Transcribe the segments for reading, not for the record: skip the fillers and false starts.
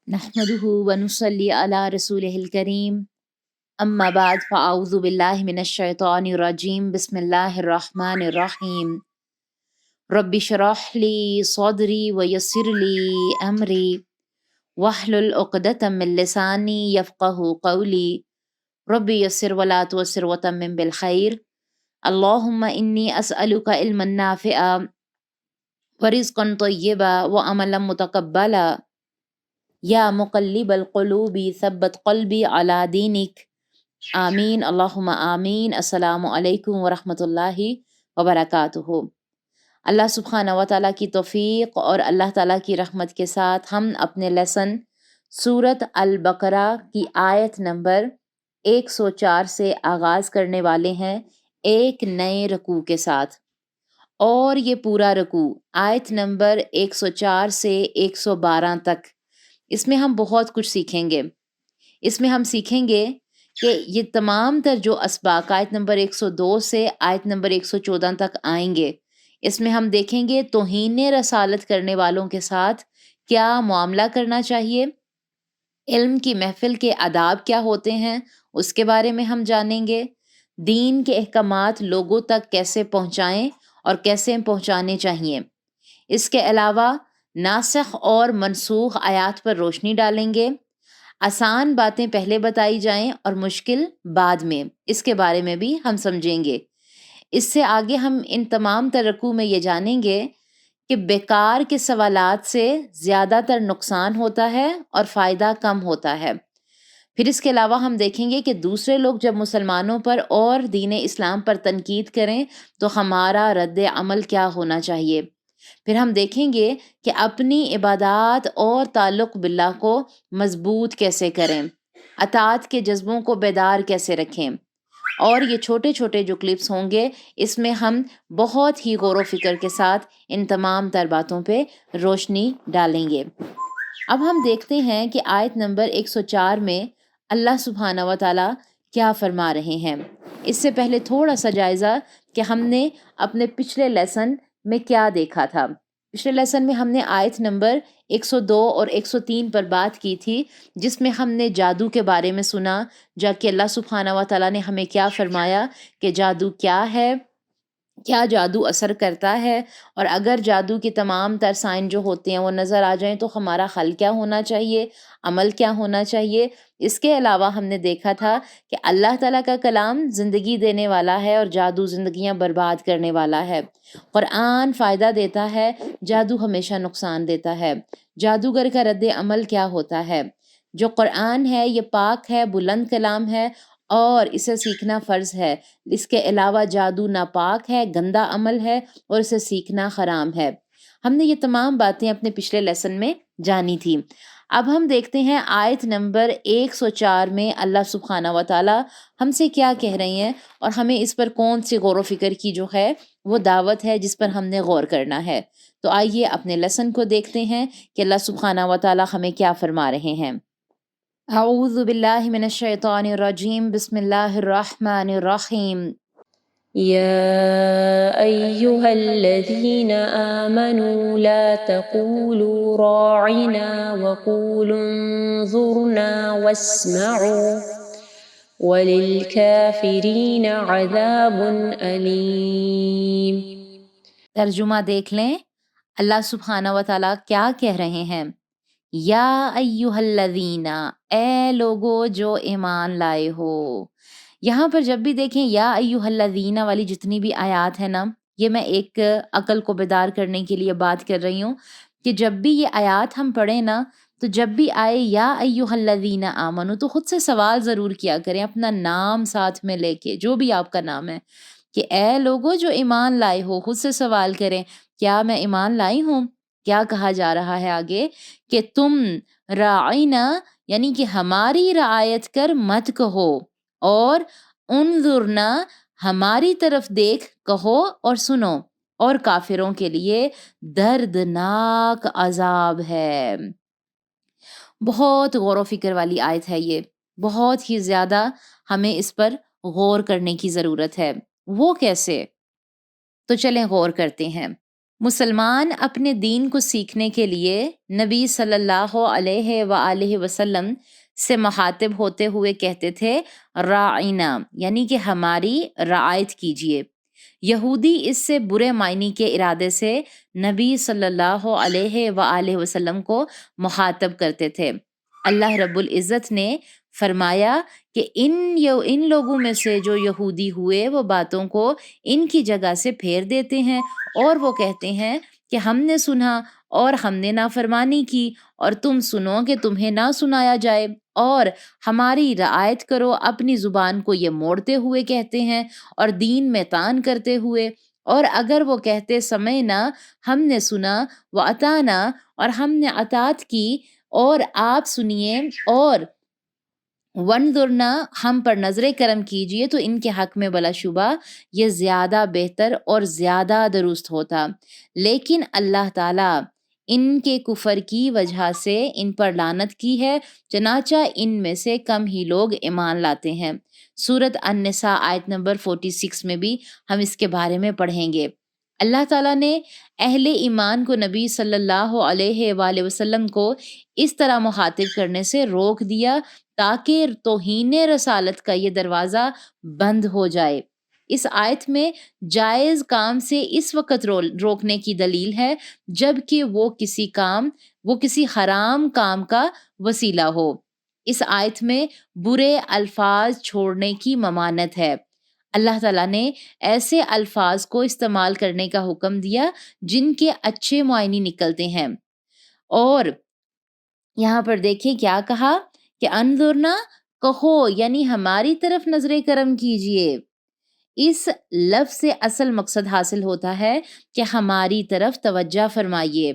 نحمده ونصلي على رسوله الكريم اما بعد فاعوذ بالله من الشیطان الرجیم بسم اللہ الرحمن الرحیم رب اشرح لي صدري ويسر لي امري واحلل عقدة من لساني يفقهوا قولي رب يسر ولا تعسر وتمم بالخير اللهم اني اسألك علما نافعا ورزقا طیبا وعملا متقبلا یا مقلب القلوب ثبت قلبی علی دینک آمین اللہم آمین۔ السلام علیکم ورحمۃ اللہ وبرکاتہ۔ اللہ سبحانہ و تعالیٰ کی توفیق اور اللہ تعالیٰ کی رحمت کے ساتھ ہم اپنے لیسن سورۃ البقرہ کی آیت نمبر 104 سے آغاز کرنے والے ہیں، ایک نئے رکوع کے ساتھ۔ اور یہ پورا رکوع آیت نمبر 104 سے 112 تک، اس میں ہم بہت کچھ سیکھیں گے۔ اس میں ہم سیکھیں گے کہ یہ تمام تر جو اسباق آیت نمبر 102 سے آیت نمبر 114 تک آئیں گے، اس میں ہم دیکھیں گے توہین رسالت کرنے والوں کے ساتھ کیا معاملہ کرنا چاہیے، علم کی محفل کے آداب کیا ہوتے ہیں اس کے بارے میں ہم جانیں گے، دین کے احکامات لوگوں تک کیسے پہنچائیں اور کیسے پہنچانے چاہیے۔ اس کے علاوہ ناسخ اور منسوخ آیات پر روشنی ڈالیں گے، آسان باتیں پہلے بتائی جائیں اور مشکل بعد میں، اس کے بارے میں بھی ہم سمجھیں گے۔ اس سے آگے ہم ان تمام رکوع میں یہ جانیں گے کہ بیکار کے سوالات سے زیادہ تر نقصان ہوتا ہے اور فائدہ کم ہوتا ہے۔ پھر اس کے علاوہ ہم دیکھیں گے کہ دوسرے لوگ جب مسلمانوں پر اور دین اسلام پر تنقید کریں تو ہمارا رد عمل کیا ہونا چاہیے۔ پھر ہم دیکھیں گے کہ اپنی عبادات اور تعلق باللہ کو مضبوط کیسے کریں، اطاعت کے جذبوں کو بیدار کیسے رکھیں۔ اور یہ چھوٹے چھوٹے جو کلپس ہوں گے، اس میں ہم بہت ہی غور و فکر کے ساتھ ان تمام تر باتوں پہ روشنی ڈالیں گے۔ اب ہم دیکھتے ہیں کہ آیت نمبر 104 میں اللہ سبحانہ و تعالیٰ کیا فرما رہے ہیں۔ اس سے پہلے تھوڑا سا جائزہ کہ ہم نے اپنے پچھلے لیسن میں کیا دیکھا تھا۔ پچھلے لیسن میں ہم نے آیت نمبر 102 اور 103 پر بات کی تھی، جس میں ہم نے جادو کے بارے میں سنا، جا کہ اللہ سبحانہ و تعالیٰ نے ہمیں کیا فرمایا کہ جادو کیا ہے، کیا جادو اثر کرتا ہے، اور اگر جادو کی تمام تر سائن جو ہوتے ہیں وہ نظر آ جائیں تو ہمارا حل کیا ہونا چاہیے، عمل کیا ہونا چاہیے۔ اس کے علاوہ ہم نے دیکھا تھا کہ اللہ تعالیٰ کا کلام زندگی دینے والا ہے اور جادو زندگیاں برباد کرنے والا ہے۔ قرآن فائدہ دیتا ہے، جادو ہمیشہ نقصان دیتا ہے۔ جادوگر کا رد عمل کیا ہوتا ہے؟ جو قرآن ہے یہ پاک ہے، بلند کلام ہے اور اسے سیکھنا فرض ہے۔ اس کے علاوہ جادو ناپاک ہے، گندا عمل ہے اور اسے سیکھنا حرام ہے۔ ہم نے یہ تمام باتیں اپنے پچھلے لیسن میں جانی تھی۔ اب ہم دیکھتے ہیں آیت نمبر 104 میں اللہ سبحانہ و تعالیٰ ہم سے کیا کہہ رہے ہیں اور ہمیں اس پر کون سی غور و فکر کی جو ہے وہ دعوت ہے جس پر ہم نے غور کرنا ہے۔ تو آئیے اپنے لیسن کو دیکھتے ہیں کہ اللہ سبحانہ و تعالیٰ ہمیں کیا فرما رہے ہیں۔ اعوذ باللہ من الشیطان الرجیم بسم اللہ الرحمن الرحیم۔ يا أيها الذين آمنوا لا تقولوا راعنا وقولوا انظرنا واسمعوا وللكافرين عذاب أليم۔ ترجمہ دیکھ لیں، اللہ سبحانہ و تعالیٰ کیا کہہ رہے ہیں۔ یا ایہا الذین، اے لوگو جو ایمان لائے ہو۔ یہاں پر جب بھی دیکھیں یا ایہا الذین والی جتنی بھی آیات ہیں نا، یہ میں ایک عقل کو بیدار کرنے کے لیے بات کر رہی ہوں کہ جب بھی یہ آیات ہم پڑھیں نا، تو جب بھی آئے یا ایہا الذین آمنو تو خود سے سوال ضرور کیا کریں، اپنا نام ساتھ میں لے کے، جو بھی آپ کا نام ہے، کہ اے لوگو جو ایمان لائے ہو، خود سے سوال کریں کیا میں ایمان لائی ہوں؟ کیا کہا جا رہا ہے آگے کہ تم راعینا یعنی کہ ہماری رعایت کر مت کہو، اور انظرنا ہماری طرف دیکھ کہو اور سنو، اور کافروں کے لیے دردناک عذاب ہے۔ بہت غور و فکر والی آیت ہے یہ، بہت ہی زیادہ ہمیں اس پر غور کرنے کی ضرورت ہے۔ وہ کیسے؟ تو چلیں غور کرتے ہیں۔ مسلمان اپنے دین کو سیکھنے کے لیے نبی صلی اللہ علیہ وآلہ وسلم سے مخاطب ہوتے ہوئے کہتے تھے راعینا، یعنی کہ ہماری رعایت کیجیے۔ یہودی اس سے برے معنی کے ارادے سے نبی صلی اللہ علیہ وآلہ وسلم کو مخاطب کرتے تھے۔ اللہ رب العزت نے فرمایا کہ ان لوگوں میں سے جو یہودی ہوئے وہ باتوں کو ان کی جگہ سے پھیر دیتے ہیں، اور وہ کہتے ہیں کہ ہم نے سنا اور ہم نے نافرمانی کی، اور تم سنو کہ تمہیں نہ سنایا جائے، اور ہماری رعایت کرو۔ اپنی زبان کو یہ موڑتے ہوئے کہتے ہیں اور دین میں طعن کرتے ہوئے، اور اگر وہ کہتے سمعنا، ہم نے سنا، وَأَطَعْنَا، اور ہم نے اطاعت کی، اور آپ سنیے، اور وَانظُرْنَا، ہم پر نظر کرم کیجئے، تو ان کے حق میں بلا شبہ یہ زیادہ بہتر اور زیادہ درست ہوتا۔ لیکن اللہ تعالیٰ ان کے کفر کی وجہ سے ان پر لعنت کی ہے، چنانچہ ان میں سے کم ہی لوگ ایمان لاتے ہیں۔ سورۃ النساء آیت نمبر 46 میں بھی ہم اس کے بارے میں پڑھیں گے۔ اللہ تعالیٰ نے اہل ایمان کو نبی صلی اللہ علیہ وآلہ وسلم کو اس طرح مخاطب کرنے سے روک دیا تاکہ توہین رسالت کا یہ دروازہ بند ہو جائے۔ اس آیت میں جائز کام سے اس وقت روکنے کی دلیل ہے جب کہ وہ کسی حرام کام کا وسیلہ ہو۔ اس آیت میں برے الفاظ چھوڑنے کی ممانعت ہے۔ اللہ تعالیٰ نے ایسے الفاظ کو استعمال کرنے کا حکم دیا جن کے اچھے معنی نکلتے ہیں، اور یہاں پر دیکھیں کیا کہا کہ انظرنا، کہو، یعنی ہماری طرف نظر کرم کیجئے۔ اس لفظ سے اصل مقصد حاصل ہوتا ہے کہ ہماری طرف توجہ فرمائیے،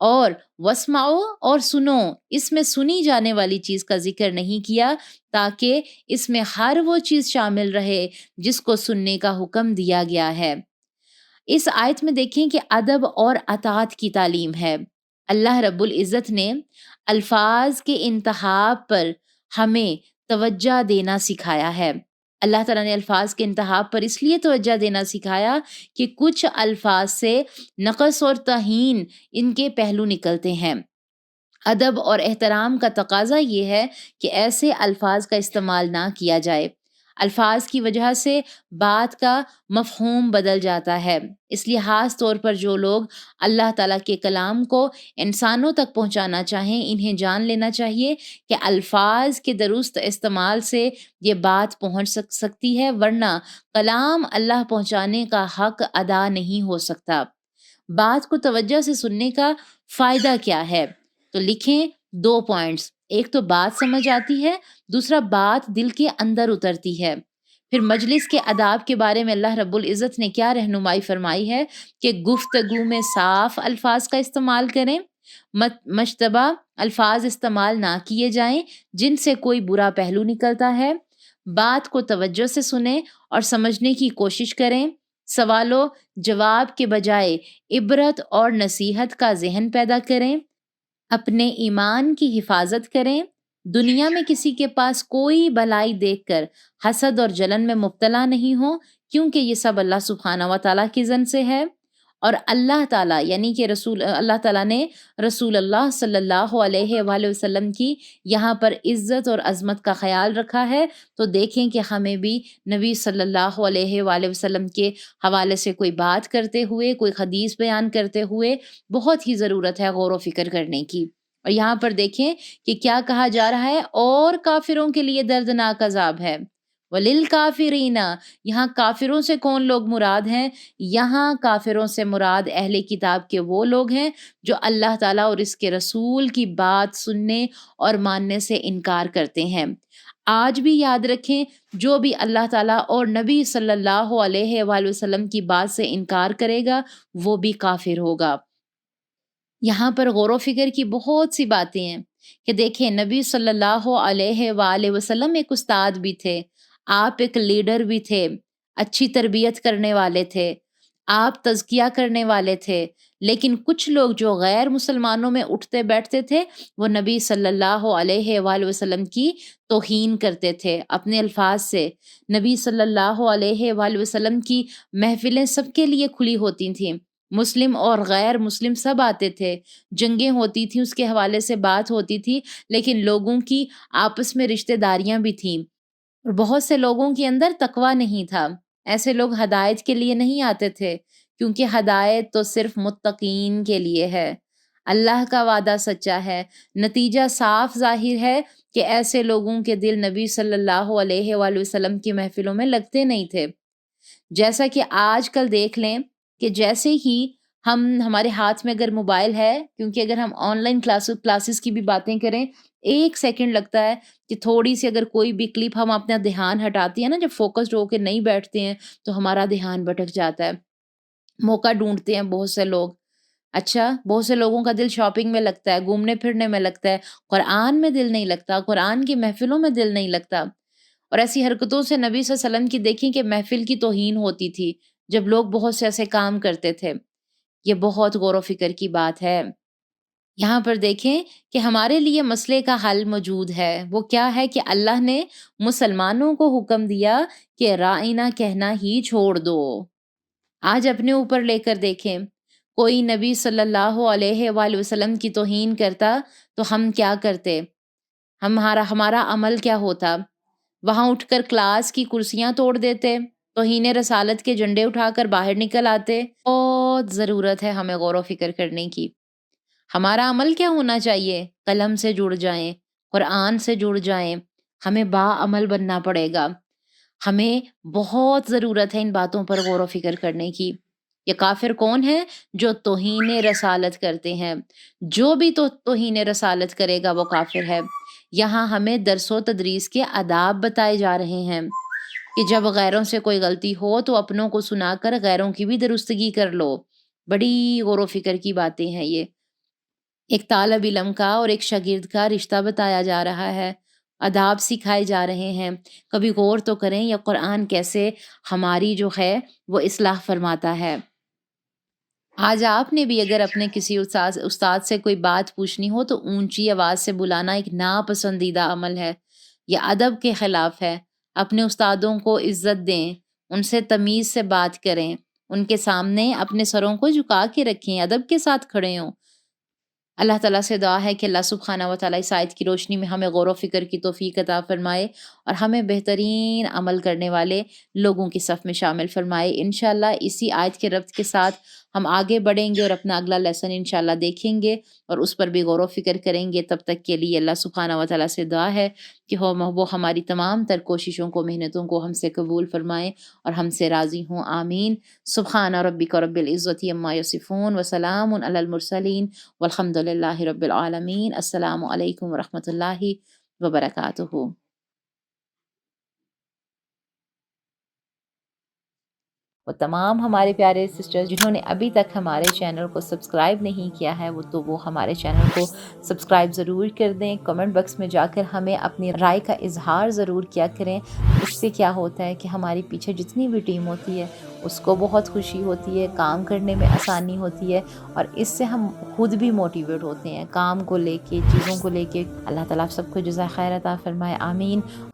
اور واسمعوا، اور سنو۔ اس میں سنی جانے والی چیز کا ذکر نہیں کیا تاکہ اس میں ہر وہ چیز شامل رہے جس کو سننے کا حکم دیا گیا ہے۔ اس آیت میں دیکھیں کہ ادب اور اطاعت کی تعلیم ہے۔ اللہ رب العزت نے الفاظ کے انتہا پر ہمیں توجہ دینا سکھایا ہے۔ اللہ تعالیٰ نے الفاظ کے انتہا پر اس لیے توجہ دینا سکھایا کہ کچھ الفاظ سے نقص اور توہین ان کے پہلو نکلتے ہیں۔ ادب اور احترام کا تقاضا یہ ہے کہ ایسے الفاظ کا استعمال نہ کیا جائے۔ الفاظ کی وجہ سے بات کا مفہوم بدل جاتا ہے، اس لیے خاص طور پر جو لوگ اللہ تعالیٰ کے کلام کو انسانوں تک پہنچانا چاہیں انہیں جان لینا چاہیے کہ الفاظ کے درست استعمال سے یہ بات پہنچ سکتی ہے، ورنہ کلام اللہ پہنچانے کا حق ادا نہیں ہو سکتا۔ بات کو توجہ سے سننے کا فائدہ کیا ہے؟ تو لکھیں 2 پوائنٹس۔ ایک تو بات سمجھ آتی ہے، دوسرا بات دل کے اندر اترتی ہے۔ پھر مجلس کے آداب کے بارے میں اللہ رب العزت نے کیا رہنمائی فرمائی ہے کہ گفتگو میں صاف الفاظ کا استعمال کریں، مشتبہ الفاظ استعمال نہ کیے جائیں جن سے کوئی برا پہلو نکلتا ہے۔ بات کو توجہ سے سنیں اور سمجھنے کی کوشش کریں۔ سوال و جواب کے بجائے عبرت اور نصیحت کا ذہن پیدا کریں۔ اپنے ایمان کی حفاظت کریں۔ دنیا میں کسی کے پاس کوئی بھلائی دیکھ کر حسد اور جلن میں مبتلا نہیں ہو، کیونکہ یہ سب اللہ سبحانہ و تعالیٰ کی ذن سے ہے، اور اللہ تعالیٰ یعنی کہ اللہ تعالیٰ نے رسول اللہ صلی اللہ علیہ وآلہ وسلم کی یہاں پر عزت اور عظمت کا خیال رکھا ہے۔ تو دیکھیں کہ ہمیں بھی نبی صلی اللہ علیہ وآلہ وسلم کے حوالے سے کوئی بات کرتے ہوئے، کوئی حدیث بیان کرتے ہوئے بہت ہی ضرورت ہے غور و فکر کرنے کی۔ اور یہاں پر دیکھیں کہ کیا کہا جا رہا ہے، اور کافروں کے لیے دردناک عذاب ہے۔ وَلِلْكَافِرِينَ، یہاں کافروں سے کون لوگ مراد ہیں؟ یہاں کافروں سے مراد اہل کتاب کے وہ لوگ ہیں جو اللہ تعالیٰ اور اس کے رسول کی بات سننے اور ماننے سے انکار کرتے ہیں۔ آج بھی یاد رکھیں، جو بھی اللہ تعالیٰ اور نبی صلی اللہ علیہ وآلہ وسلم کی بات سے انکار کرے گا وہ بھی کافر ہوگا۔ یہاں پر غور و فکر کی بہت سی باتیں ہیں کہ دیکھیں، نبی صلی اللہ علیہ وآلہ وسلم ایک استاد بھی تھے، آپ ایک لیڈر بھی تھے، اچھی تربیت کرنے والے تھے، آپ تزکیہ کرنے والے تھے، لیکن کچھ لوگ جو غیر مسلمانوں میں اٹھتے بیٹھتے تھے وہ نبی صلی اللہ علیہ وآلہ وسلم کی توہین کرتے تھے اپنے الفاظ سے۔ نبی صلی اللہ علیہ وآلہ وسلم کی محفلیں سب کے لیے کھلی ہوتی تھیں، مسلم اور غیر مسلم سب آتے تھے، جنگیں ہوتی تھیں، اس کے حوالے سے بات ہوتی تھی، لیکن لوگوں کی آپس میں رشتہ داریاں بھی تھیں، اور بہت سے لوگوں کے اندر تقویٰ نہیں تھا۔ ایسے لوگ ہدایت کے لیے نہیں آتے تھے، کیونکہ ہدایت تو صرف متقین کے لیے ہے۔ اللہ کا وعدہ سچا ہے، نتیجہ صاف ظاہر ہے کہ ایسے لوگوں کے دل نبی صلی اللہ علیہ وآلہ وسلم کی محفلوں میں لگتے نہیں تھے۔ جیسا کہ آج کل دیکھ لیں کہ جیسے ہی ہمارے ہاتھ میں اگر موبائل ہے، کیونکہ اگر ہم آن لائن کلاسز کی بھی باتیں کریں، 1 سیکنڈ لگتا ہے کہ تھوڑی سی اگر کوئی بھی کلپ ہم اپنا دھیان ہٹاتی ہیں نا، جب فوکسڈ ہو کے نہیں بیٹھتے ہیں تو ہمارا دھیان بھٹک جاتا ہے، موقع ڈھونڈتے ہیں بہت سے لوگ۔ اچھا، بہت سے لوگوں کا دل شاپنگ میں لگتا ہے، گھومنے پھرنے میں لگتا ہے، قرآن میں دل نہیں لگتا، قرآن کی محفلوں میں دل نہیں لگتا۔ اور ایسی حرکتوں سے نبی صلی اللہ علیہ وسلم کی دیکھیں کہ محفل کی توہین ہوتی تھی جب لوگ بہت سے ایسے کام کرتے تھے۔ یہ بہت غور و فکر کی بات ہے۔ یہاں پر دیکھیں کہ ہمارے لیے مسئلے کا حل موجود ہے۔ وہ کیا ہے کہ اللہ نے مسلمانوں کو حکم دیا کہ رائنا کہنا ہی چھوڑ دو۔ آج اپنے اوپر لے کر دیکھیں، کوئی نبی صلی اللہ علیہ وآلہ وسلم کی توہین کرتا تو ہم کیا کرتے؟ ہمارا عمل کیا ہوتا؟ وہاں اٹھ کر کلاس کی کرسیاں توڑ دیتے، توہین رسالت کے جھنڈے اٹھا کر باہر نکل آتے۔ بہت ضرورت ہے ہمیں غور و فکر کرنے کی۔ ہمارا عمل کیا ہونا چاہیے؟ قلم سے جڑ جائیں، قرآن سے جڑ جائیں، ہمیں باعمل بننا پڑے گا۔ ہمیں بہت ضرورت ہے ان باتوں پر غور و فکر کرنے کی۔ یہ کافر کون ہے؟ جو توہین رسالت کرتے ہیں۔ جو بھی توہین رسالت کرے گا وہ کافر ہے۔ یہاں ہمیں درس و تدریس کے آداب بتائے جا رہے ہیں کہ جب غیروں سے کوئی غلطی ہو تو اپنوں کو سنا کر غیروں کی بھی درستگی کر لو۔ بڑی غور و فکر کی باتیں ہیں یہ۔ ایک طالب علم کا اور ایک شاگرد کا رشتہ بتایا جا رہا ہے، آداب سکھائے جا رہے ہیں۔ کبھی غور تو کریں یہ قرآن کیسے ہماری جو ہے وہ اصلاح فرماتا ہے۔ آج آپ نے بھی اگر اپنے کسی استاد سے کوئی بات پوچھنی ہو تو اونچی آواز سے بلانا ایک ناپسندیدہ عمل ہے، یہ ادب کے خلاف ہے۔ اپنے استادوں کو عزت دیں، ان سے تمیز سے بات کریں، ان کے سامنے اپنے سروں کو جھکا کے رکھیں، ادب کے ساتھ کھڑے ہوں۔ اللہ تعالیٰ سے دعا ہے کہ اللہ سبحانہ و تعالیٰ اس آیت کی روشنی میں ہمیں غور و فکر کی توفیق عطا فرمائے اور ہمیں بہترین عمل کرنے والے لوگوں کی صف میں شامل فرمائے۔ انشاءاللہ اسی آیت کے ربط کے ساتھ ہم آگے بڑھیں گے اور اپنا اگلا لیسن انشاءاللہ دیکھیں گے اور اس پر بھی غور و فکر کریں گے۔ تب تک کے لیے اللہ سبحانہ و تعالیٰ سے دعا ہے کہ وہ ہماری تمام تر کوششوں کو، محنتوں کو ہم سے قبول فرمائیں اور ہم سے راضی ہوں۔ آمین۔ سبحان ربک رب العزت عما یصفون وسلام علی المرسلین والحمد للہ رب العالمین۔ السلام علیکم ورحمۃ اللہ وبرکاتہ۔ وہ تمام ہمارے پیارے سسٹرز جنہوں نے ابھی تک ہمارے چینل کو سبسکرائب نہیں کیا ہے وہ ہمارے چینل کو سبسکرائب ضرور کر دیں۔ کمنٹ باکس میں جا کر ہمیں اپنی رائے کا اظہار ضرور کیا کریں۔ اس سے کیا ہوتا ہے کہ ہماری پیچھے جتنی بھی ٹیم ہوتی ہے اس کو بہت خوشی ہوتی ہے، کام کرنے میں آسانی ہوتی ہے اور اس سے ہم خود بھی موٹیویٹ ہوتے ہیں کام کو لے کے، چیزوں کو لے کے۔ اللہ تعالیٰ آپ سب کو جزائے خیر عطا فرمائے۔ آمین۔